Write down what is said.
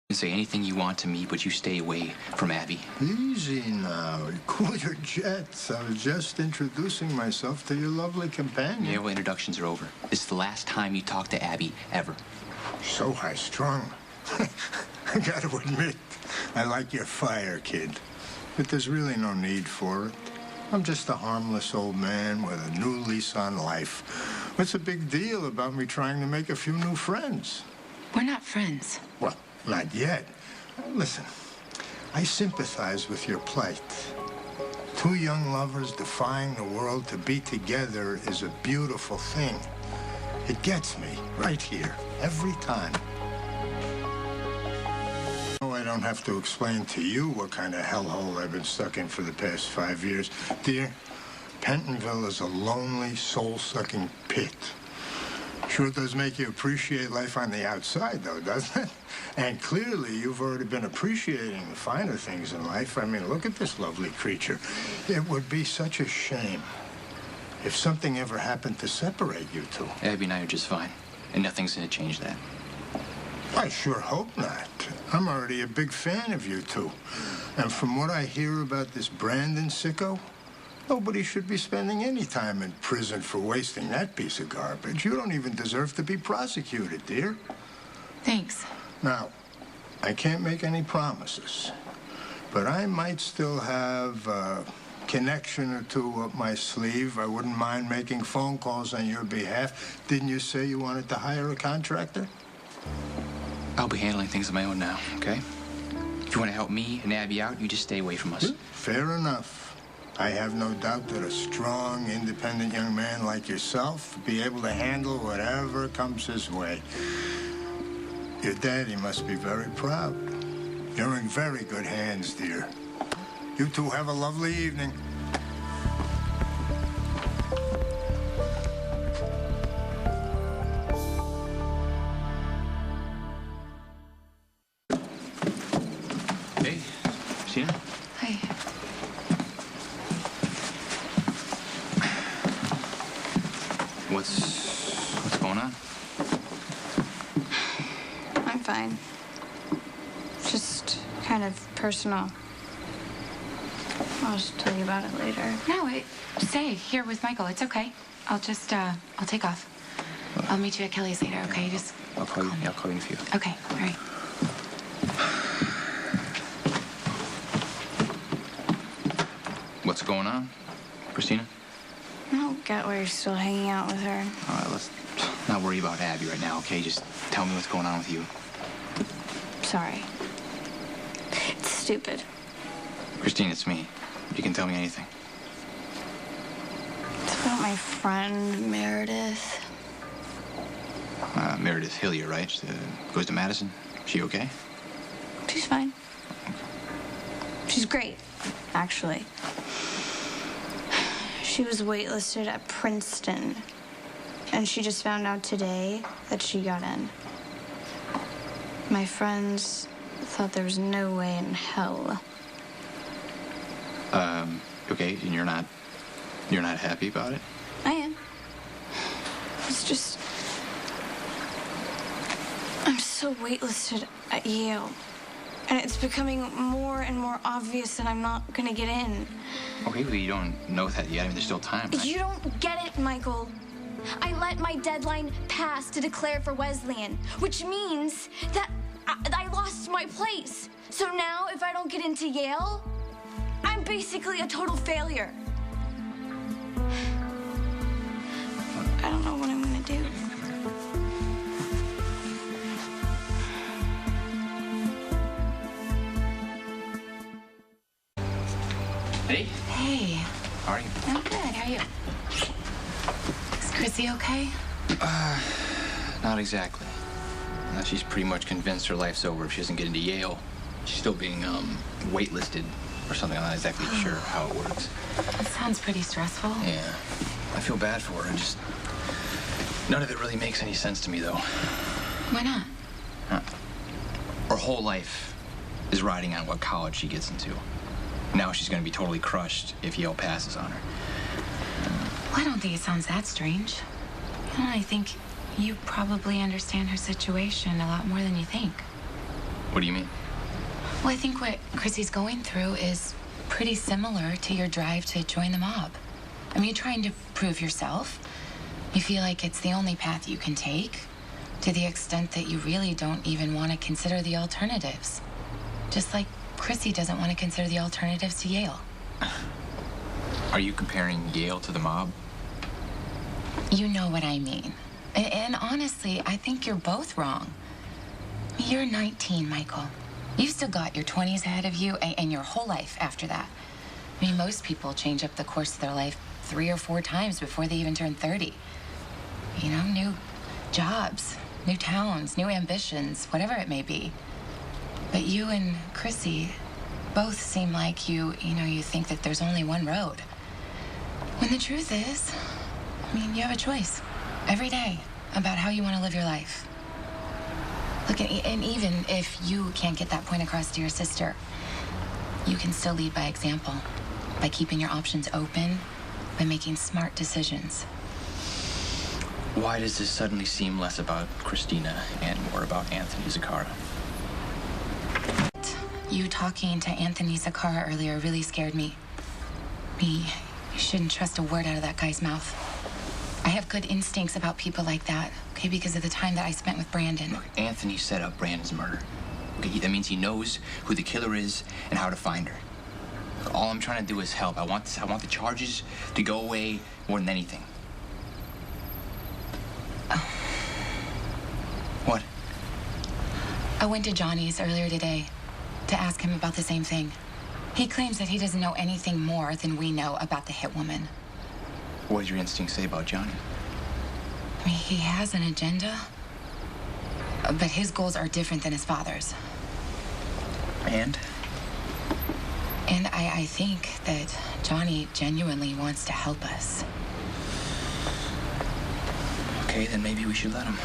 You can say anything you want to me, but you stay away from Abby. Easy now. Cool your jets. I was just introducing myself to your lovely companion. Yeah, well, introductions are over. This is the last time you talk to Abby, ever. So high-strung. I gotta admit, I like your fire, kid. But there's really no need for it. I'm just a harmless old man with a new lease on life. What's the big deal about me trying to make a few new friends? We're not friends. Well, not yet. Listen, I sympathize with your plight. Two young lovers defying the world to be together is a beautiful thing. It gets me right here, every time. No, I don't have to explain to you what kind of hellhole I've been stuck in for the past 5 years. Dear, Pentonville is a lonely, soul-sucking pit. Sure does make you appreciate life on the outside, though, doesn't it? And clearly, you've already been appreciating the finer things in life. I mean, look at this lovely creature. It would be such a shame if something ever happened to separate you two. Abby and I are just fine, and nothing's going to change that. I sure hope not. I'm already a big fan of you two. And from what I hear about this Brandon sicko, nobody should be spending any time in prison for wasting that piece of garbage. You don't even deserve to be prosecuted, dear. Thanks. Now, I can't make any promises, but I might still have a connection or two up my sleeve. I wouldn't mind making phone calls on your behalf. Didn't you say you wanted to hire a contractor? I'll be handling things on my own now, okay? If you want to help me and Abby out, you just stay away from us. Fair enough. I have no doubt that a strong, independent young man like yourself will be able to handle whatever comes his way. Your daddy must be very proud. You're in very good hands, dear. You two have a lovely evening. Hey, Christina? Hi. What's going on? I'm fine. Just kind of personal. I'll just tell you about it later. No, stay here with Michael. It's okay. I'll just, I'll take off. I'll meet you at Kelly's later, okay? Just I'll call you in a few. Okay, all right. What's going on, Christina? I don't get why you're still hanging out with her. All right, let's not worry about Abby right now, okay? Just tell me what's going on with you. Sorry. It's stupid. Christine, it's me. You can tell me anything. It's about my friend, Meredith. Meredith Hillier, right? She, goes to Madison. She okay? She's fine. She's great, actually. She was waitlisted at Princeton, and she just found out today that she got in. My friends thought there was no way in hell. Okay, and you're not happy about it? I am. It's just... I'm so waitlisted at Yale. And it's becoming more and more obvious that I'm not gonna get in. Okay, well, you don't know that yet. I mean, there's still time, right? You don't get it, Michael. I let my deadline pass to declare for Wesleyan, which means that I lost my place. So now, if I don't get into Yale, I'm basically a total failure. I don't know what I'm gonna do. Hey. Hey. How are you? I'm good. How are you? Is Chrissy okay? Not exactly. She's pretty much convinced her life's over if she doesn't get into Yale. She's still being, waitlisted or something. I'm not exactly sure how it works. That sounds pretty stressful. Yeah. I feel bad for her. None of it really makes any sense to me, though. Why not? Her whole life is riding on what college she gets into. Now she's going to be totally crushed if Yale passes on her. Well, I don't think it sounds that strange. I think you probably understand her situation a lot more than you think. What do you mean? Well, I think what Chrissy's going through is pretty similar to your drive to join the mob. I mean, you're trying to prove yourself. You feel like it's the only path you can take, to the extent that you really don't even want to consider the alternatives. Just like Chrissy doesn't want to consider the alternatives to Yale. Are you comparing Yale to the mob? You know what I mean. And honestly, I think you're both wrong. You're 19, Michael. You've still got your 20s ahead of you and your whole life after that. I mean, most people change up the course of their life 3 or 4 times before they even turn 30. You know, new jobs, new towns, new ambitions, whatever it may be. But you and Chrissy both seem like you think that there's only one road. When the truth is, I mean, you have a choice every day about how you want to live your life. Look, and even if you can't get that point across to your sister, you can still lead by example, by keeping your options open, by making smart decisions. Why does this suddenly seem less about Christina and more about Anthony Zakara? You talking to Anthony Zakara earlier really scared me. You shouldn't trust a word out of that guy's mouth. I have good instincts about people like that, okay, because of the time that I spent with Brandon. Look, Anthony set up Brandon's murder. Okay, that means he knows who the killer is and how to find her. Look, all I'm trying to do is help. I want the charges to go away more than anything. What? I went to Johnny's earlier today to ask him about the same thing. He claims that he doesn't know anything more than we know about the hit woman. What does your instinct say about Johnny? I mean, he has an agenda, but his goals are different than his father's. And? And I think that Johnny genuinely wants to help us. Okay, then maybe we should let him.